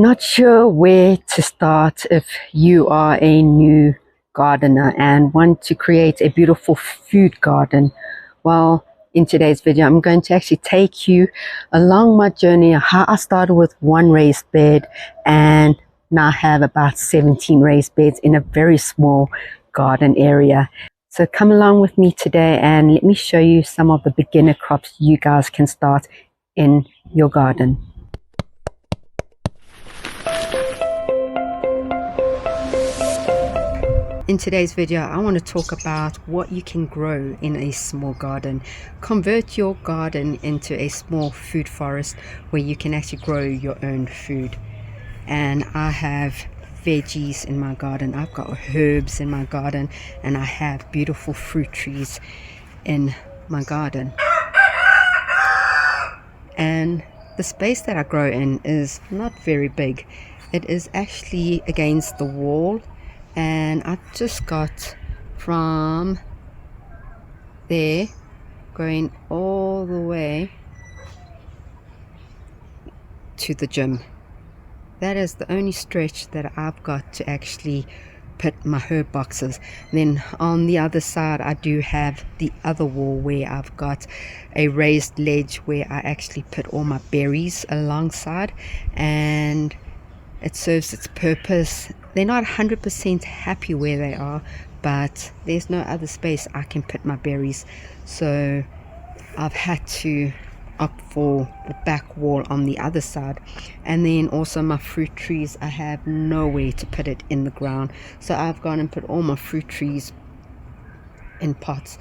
Not sure where to start if you are a new gardener and want to create a beautiful food garden. Well, in today's video, I'm going to actually take you along my journey of how I started with one raised bed and now have about 17 raised beds in a very small garden area. So come along with me today and let me show you some of the beginner crops you guys can start in your garden. In today's video, I want to talk about what you can grow in a small garden. Convert your garden into a small food forest where you can actually grow your own food. And I have veggies in my garden, I've got herbs in my garden, and I have beautiful fruit trees in my garden. And the space that I grow in is not very big. It is actually against the wall. And I just got from there going all the way to the gym. That is the only stretch that I've got to actually put my herb boxes. Then on the other side I do have the other wall where I've got a raised ledge where I actually put all my berries alongside, and it serves its purpose. They're not 100% happy where they are, but there's no other space I can put my berries, so I've had to opt for the back wall on the other side. And then also my fruit trees, I have nowhere to put it in the ground, so I've gone and put all my fruit trees in pots.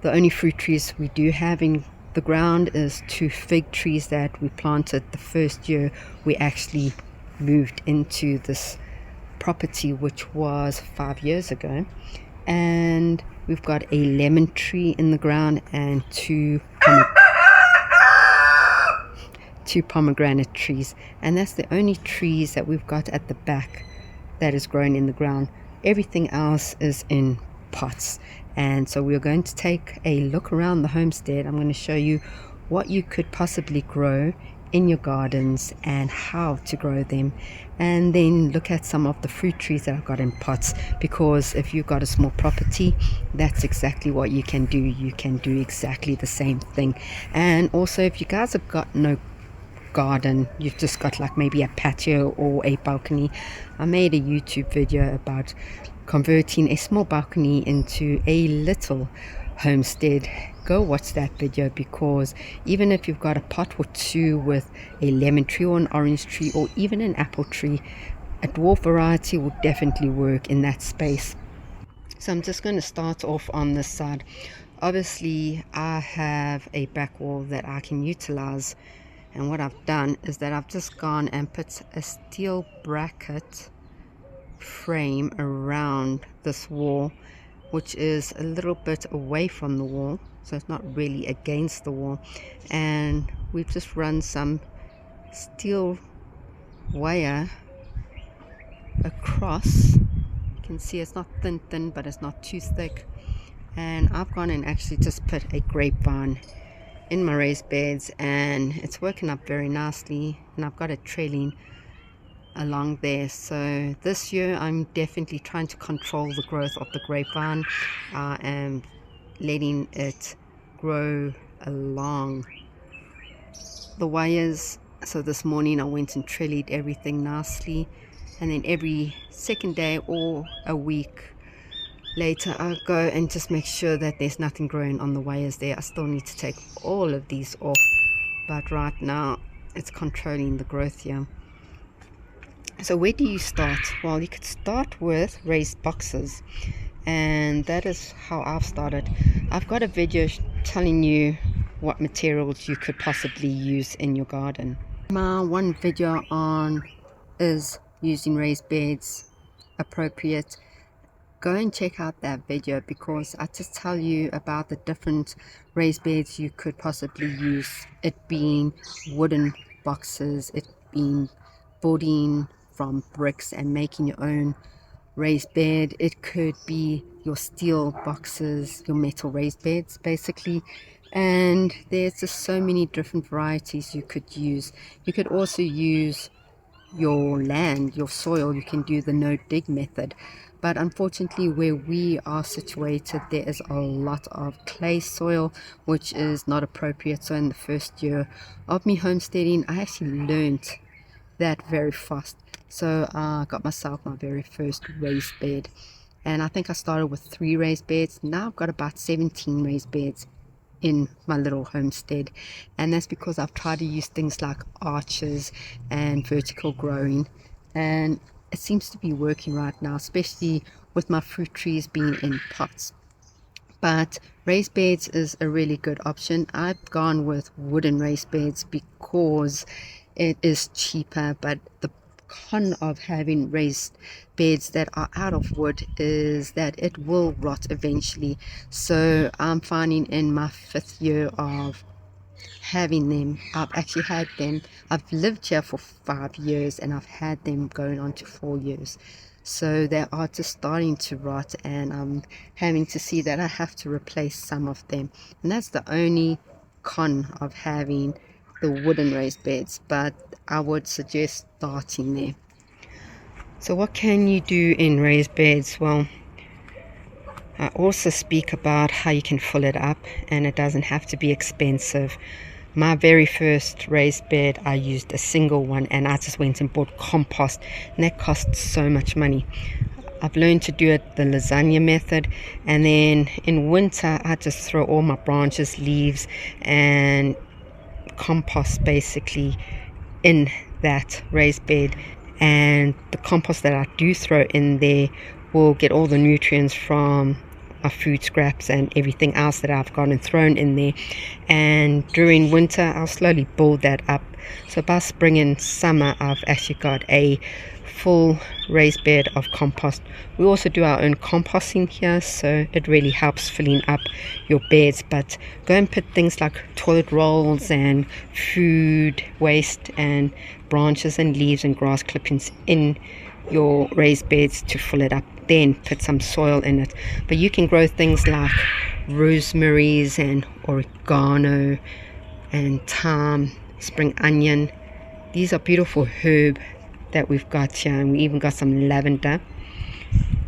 The only fruit trees we do have in the ground is 2 fig trees that we planted the first year we actually moved into this property, which was 5 years ago. And we've got a lemon tree in the ground and two pomegranate trees, and that's the only trees that we've got at the back that is grown in the ground. Everything else is in pots. And so we're going to take a look around the homestead. I'm going to show you what you could possibly grow in your gardens and how to grow them, and then look at some of the fruit trees that I've got in pots, because if you've got a small property, that's exactly what you can do. You can do exactly the same thing. And also, if you guys have got no garden, you've just got like maybe a patio or a balcony, I made a YouTube video about converting a small balcony into a little homestead. Go watch that video, because even if you've got a pot or two with a lemon tree or an orange tree or even an apple tree, a dwarf variety will definitely work in that space. So I'm just going to start off on this side. Obviously I have a back wall that I can utilize, and what I've done is that I've just gone and put a steel bracket frame around this wall, which is a little bit away from the wall, so it's not really against the wall. And we've just run some steel wire across. You can see it's not thin, but it's not too thick. And I've gone and actually just put a grapevine in my raised beds, and it's working up very nicely. And I've got it trailing along there. So this year I'm definitely trying to control the growth of the grapevine. I am letting it grow along the wires. So this morning I went and trellised everything nicely, and then every second day or a week later I go and just make sure that there's nothing growing on the wires there. I still need to take all of these off, but right now it's controlling the growth here. So where do you start? Well, you could start with raised boxes, and that is how I've started. I've got a video telling you what materials you could possibly use in your garden. My one video on is using raised beds appropriate. Go and check out that video, because I just tell you about the different raised beds you could possibly use, it being wooden boxes, it being boarding from bricks and making your own raised bed. It could be your steel boxes, your metal raised beds basically. And there's just so many different varieties you could use. You could also use your land, your soil, you can do the no dig method. But unfortunately, where we are situated, there is a lot of clay soil, which is not appropriate. So in the first year of me homesteading, I actually learned that very fast. So I got myself my very first raised bed, and I think I started with 3 raised beds. Now I've got about 17 raised beds in my little homestead, and that's because I've tried to use things like arches and vertical growing, and it seems to be working right now, especially with my fruit trees being in pots. But raised beds is a really good option. I've gone with wooden raised beds because it is cheaper, but the con of having raised beds that are out of wood is that it will rot eventually. So I'm finding in my 5th year of having them, I've lived here for 5 years, and I've had them going on to 4 years. So they are just starting to rot, and I'm having to see that I have to replace some of them. And that's the only con of having the wooden raised beds, but I would suggest starting there. So what can you do in raised beds? Well, I also speak about how you can fill it up, and it doesn't have to be expensive. My very first raised bed, I used a single one, and I just went and bought compost, and that cost so much money. I've learned to do it the lasagna method, and then in winter I just throw all my branches, leaves and compost basically in that raised bed, and the compost that I do throw in there will get all the nutrients from my food scraps and everything else that I've gone and thrown in there. And during winter I'll slowly build that up, so by spring and summer I've actually got a full raised bed of compost. We also do our own composting here, so it really helps filling up your beds. But go and put things like toilet rolls and food waste and branches and leaves and grass clippings in your raised beds to fill it up. Then put some soil in it. But you can grow things like rosemaries and oregano and thyme, spring onion. These are beautiful herb that we've got here, and we even got some lavender.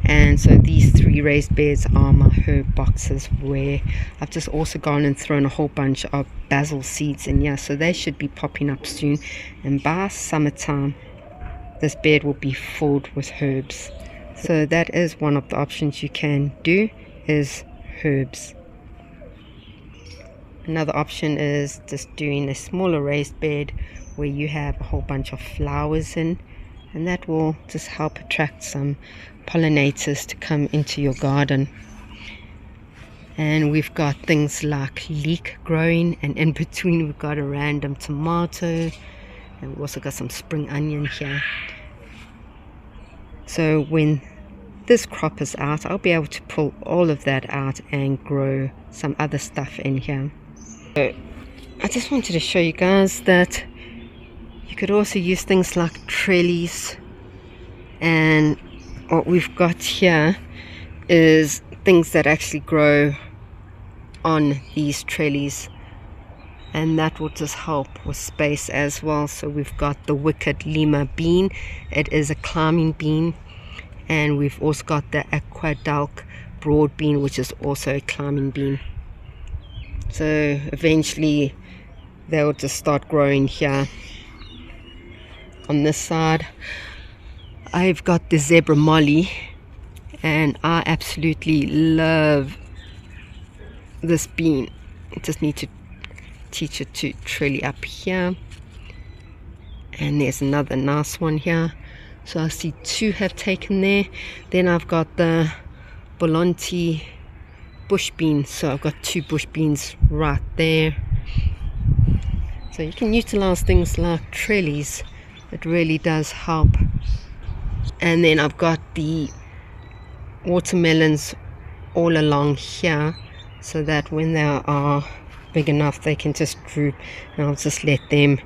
And so these 3 raised beds are my herb boxes, where I've just also gone and thrown a whole bunch of basil seeds in here, so they should be popping up soon. And by summertime this bed will be filled with herbs. So that is one of the options you can do, is herbs. Another option is just doing a smaller raised bed where you have a whole bunch of flowers in, and that will just help attract some pollinators to come into your garden. And we've got things like leek growing, and in between we've got a random tomato, and we've also got some spring onion here. So when this crop is out, I'll be able to pull all of that out and grow some other stuff in here. So I just wanted to show you guys that you could also use things like trellis, and what we've got here is things that actually grow on these trellis, and that will just help with space as well. So we've got the wicked lima bean, it is a climbing bean, and we've also got the aquadalk broad bean, which is also a climbing bean. So eventually they'll just start growing here. On this side I've got the zebra molly, and I absolutely love this bean. I just need to teach it to trellis up here, and there's another nice one here. So I see 2 have taken there. Then I've got the Bolonti bush bean, so I've got 2 bush beans right there. So you can utilize things like trellis, it really does help. And then I've got the watermelons all along here, so that when they are big enough they can just droop, and I'll just let them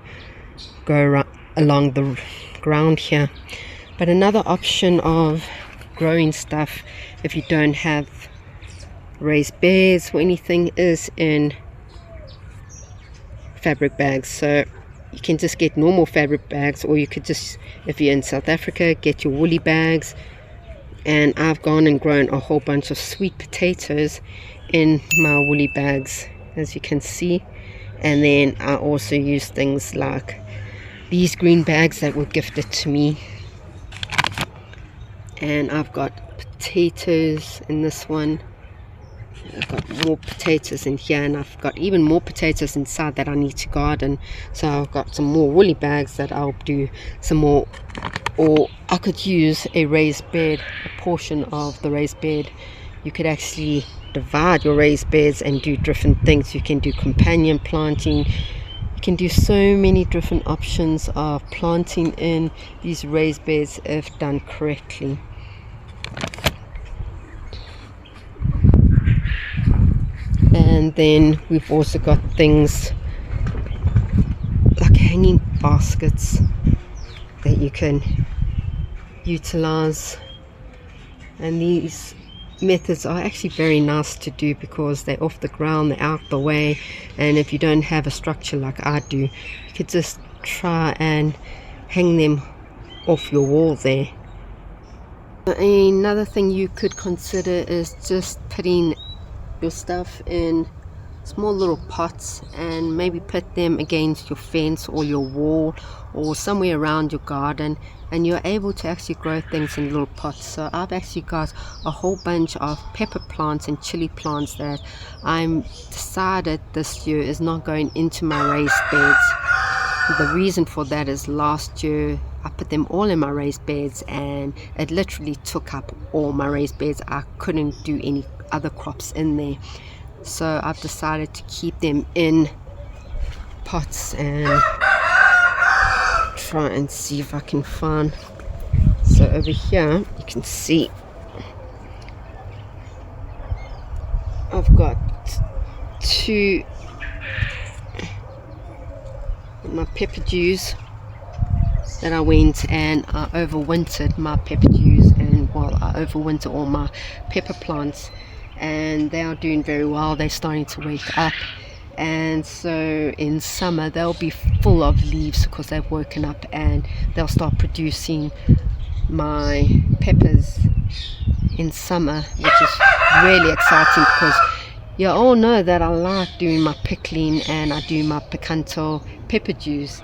go along the ground here. But another option of growing stuff, if you don't have raised beds or anything, is in fabric bags. So you can just get normal fabric bags, or you could just, if you're in South Africa, get your woolly bags. And I've gone and grown a whole bunch of sweet potatoes in my woolly bags, as you can see. And then I also use things like these green bags that were gifted to me. And I've got potatoes in this one. I've got more potatoes in here, and I've got even more potatoes inside that I need to garden. So I've got some more woolly bags that I'll do some more, or I could use a raised bed, a portion of the raised bed. You could actually divide your raised beds and do different things. You can do companion planting. You can do so many different options of planting in these raised beds if done correctly. And then we've also got things like hanging baskets that you can utilize, and these methods are actually very nice to do because they're off the ground, they're out the way, and if you don't have a structure like I do, you could just try and hang them off your wall there. Another thing you could consider is just putting your stuff in small little pots and maybe put them against your fence or your wall or somewhere around your garden, and you're able to actually grow things in little pots. So I've actually got a whole bunch of pepper plants and chili plants that I'm decided this year is not going into my raised beds. The reason for that is last year I put them all in my raised beds and it literally took up all my raised beds. I couldn't do any other crops in there, so I've decided to keep them in pots and try and see if I can find. So over here you can see I've got two my pepper dews that I went and I overwintered my pepper dews, and I overwinter all my pepper plants, and they are doing very well. They're starting to wake up, and so in summer they'll be full of leaves because they've woken up, and they'll start producing my peppers in summer, which is really exciting because you all know that I like doing my pickling and I do my picanto pepper juice,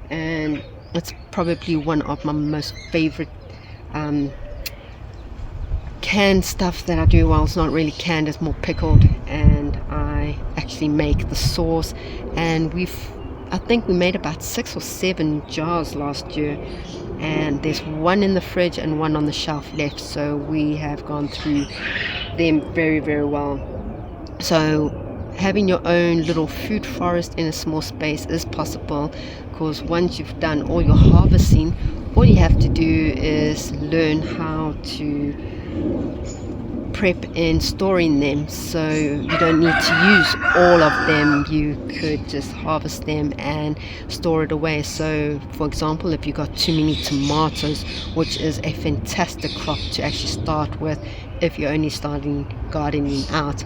and it's probably one of my most favorite canned stuff that I do. Well, it's not really canned, it's more pickled, and I actually make the sauce, and I think we made about 6 or 7 jars last year, and there's one in the fridge and one on the shelf left, so we have gone through them very, very well. So having your own little food forest in a small space is possible, because once you've done all your harvesting, all you have to do is learn how to prep and storing them, so you don't need to use all of them. You could just harvest them and store it away. So for example, if you got too many tomatoes, which is a fantastic crop to actually start with if you're only starting gardening out,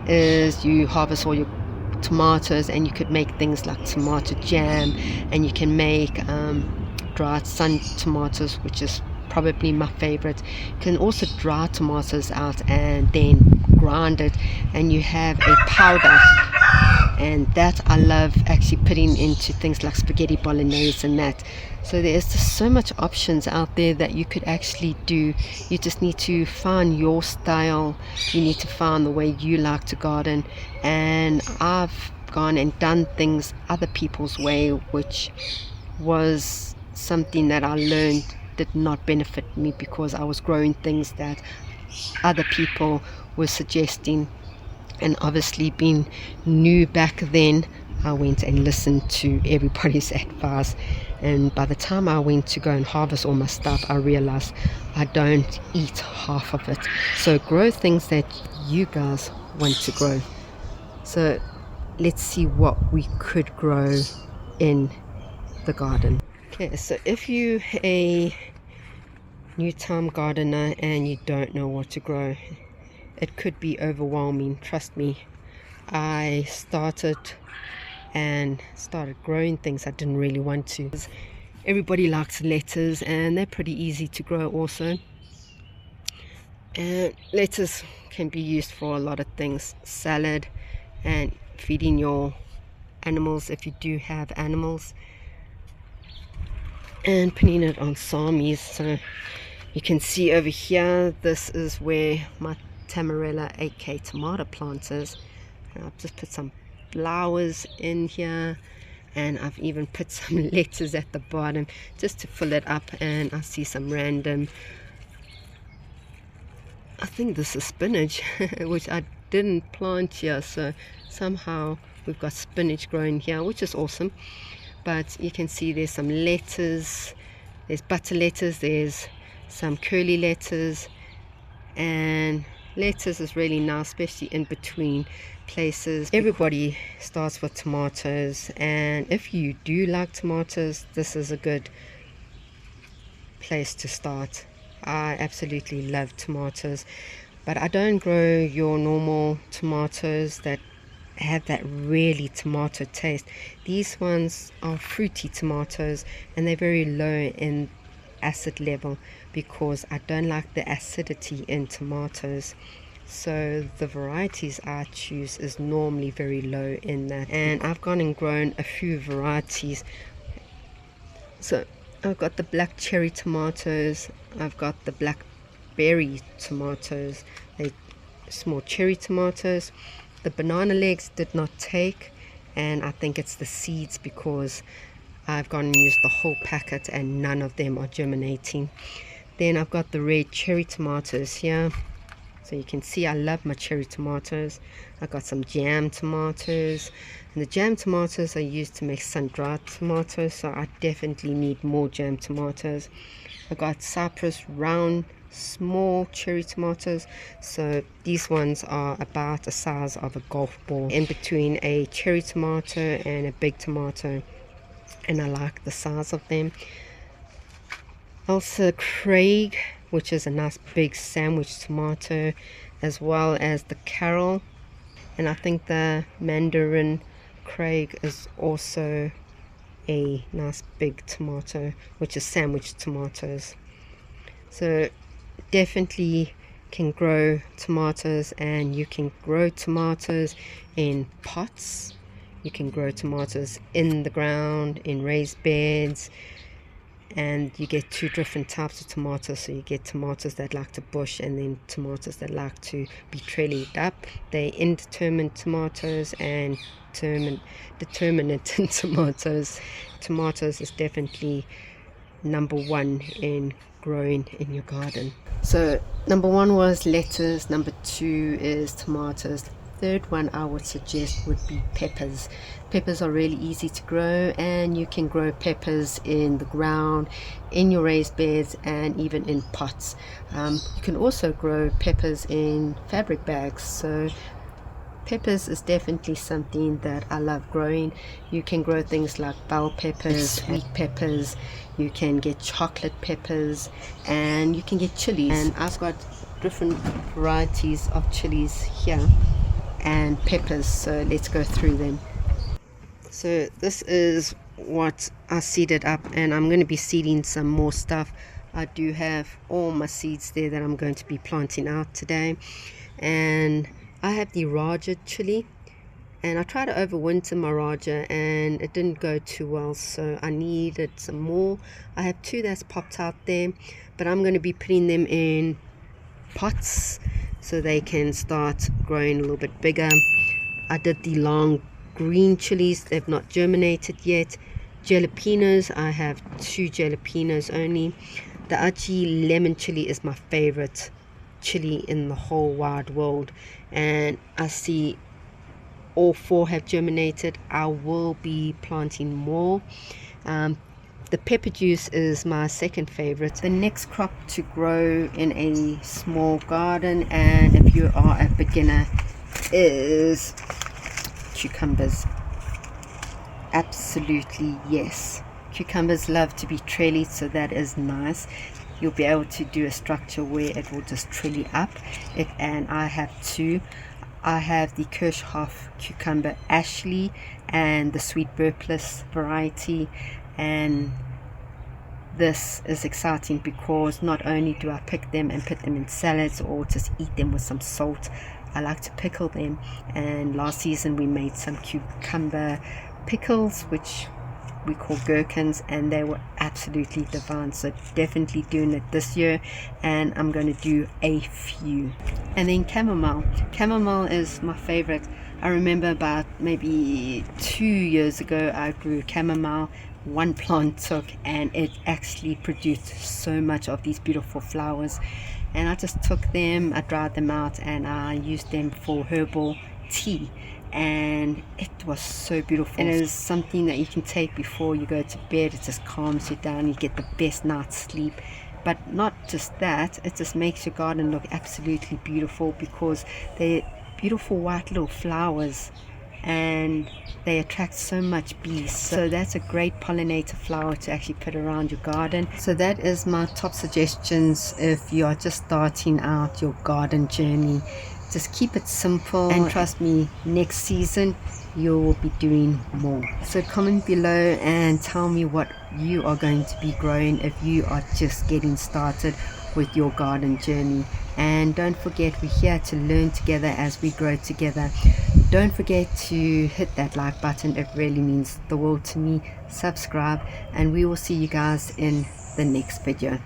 is you harvest all your tomatoes and you could make things like tomato jam, and you can make dried sun tomatoes, which is probably my favorite. You can also dry tomatoes out and then grind it, and you have a powder, and that I love actually putting into things like spaghetti bolognese and that. So there's just so much options out there that you could actually do. You just need to find your style, you need to find the way you like to garden, and I've gone and done things other people's way, which was something that I learned did not benefit me, because I was growing things that other people were suggesting, and obviously being new back then, I went and listened to everybody's advice, and by the time I went to go and harvest all my stuff, I realized I don't eat half of it. So grow things that you guys want to grow. So let's see what we could grow in the garden. Okay, so if you're a new time gardener and you don't know what to grow, it could be overwhelming. Trust me, I started and started growing things I didn't really want to. Everybody likes lettuce, and they're pretty easy to grow also. And lettuce can be used for a lot of things, salad and feeding your animals if you do have animals, and putting it on samis. So you can see over here, this is where my Tamarella 8K tomato plant is. And I've just put some flowers in here, and I've even put some lettuce at the bottom just to fill it up. And I see some random, I think this is spinach which I didn't plant here, so somehow we've got spinach growing here, which is awesome. But you can see there's some lettuce, there's butter lettuce, there's some curly lettuce, and lettuce is really nice, especially in between places. Everybody starts with tomatoes, and if you do like tomatoes, this is a good place to start. I absolutely love tomatoes, but I don't grow your normal tomatoes that have that really tomato taste. These ones are fruity tomatoes, and they're very low in acid level because I don't like the acidity in tomatoes. So the varieties I choose is normally very low in that, and I've gone and grown a few varieties. So I've got the black cherry tomatoes, I've got the blackberry tomatoes, they small cherry tomatoes. The banana legs did not take, and I think it's the seeds because I've gone and used the whole packet and none of them are germinating. Then I've got the red cherry tomatoes here. So you can see I love my cherry tomatoes. I got some jam tomatoes, and the jam tomatoes are used to make sun-dried tomatoes, so I definitely need more jam tomatoes. I got Cyprus round small cherry tomatoes, so these ones are about the size of a golf ball, in between a cherry tomato and a big tomato, and I like the size of them. Also Craig, which is a nice big sandwich tomato, as well as the Carol, and I think the Mandarin Craig is also a nice big tomato, which is sandwich tomatoes. So definitely can grow tomatoes, and you can grow tomatoes in pots, you can grow tomatoes in the ground in raised beds, and you get two different types of tomatoes. So you get tomatoes that like to bush, and then tomatoes that like to be trellised up. They're indeterminate tomatoes and determinate tomatoes. Tomatoes is definitely number one in growing in your garden. So number one was lettuce, number two is tomatoes. Third one I would suggest would be peppers. Peppers are really easy to grow, and you can grow peppers in the ground, in your raised beds, and even in pots. You can also grow peppers in fabric bags. So peppers is definitely something that I love growing. You can grow things like bell peppers, sweet peppers, you can get chocolate peppers, and you can get chilies. And I've got different varieties of chilies here and peppers, so let's go through them. So this is what I seeded up, and I'm going to be seeding some more stuff. I do have all my seeds there that I'm going to be planting out today, and I have the Raja chili, and I tried to overwinter my Raja and it didn't go too well, so I needed some more. I have two that's popped out there, but I'm going to be putting them in pots so they can start growing a little bit bigger. I did the long green chilies, they've not germinated yet. Jalapenos, I have two jalapenos only. The Aji lemon chili is my favorite chili in the whole wide world, and I see all four have germinated. I will be planting more. The pepper juice is my second favorite. The next crop to grow in a small garden, and if you are a beginner, is cucumbers. Absolutely yes, cucumbers love to be trellised, so that is nice. You'll be able to do a structure where it will just trellis up, and I have two. I have the Kirschhoff cucumber Ashley and the sweet burpless variety, and this is exciting because not only do I pick them and put them in salads or just eat them with some salt, I like to pickle them. And last season we made some cucumber pickles, which we call gherkins, and they were absolutely divine. So definitely doing it this year, and I'm going to do a few. And then chamomile is my favorite. I remember about maybe 2 years ago I grew chamomile. One plant took and it actually produced so much of these beautiful flowers, and I just took them, I dried them out, and I used them for herbal tea, and it was so beautiful. And it is something that you can take before you go to bed. It just calms you down, you get the best night's sleep. But not just that, it just makes your garden look absolutely beautiful because they're beautiful white little flowers and they attract so much bees. So that's a great pollinator flower to actually put around your garden. So that is my top suggestions if you are just starting out your garden journey. Just keep it simple, and trust me, next season you will be doing more. So comment below and tell me what you are going to be growing if you are just getting started with your garden journey. And don't forget, we're here to learn together as we grow together. Don't forget to hit that like button, it really means the world to me. Subscribe, and we will see you guys in the next video.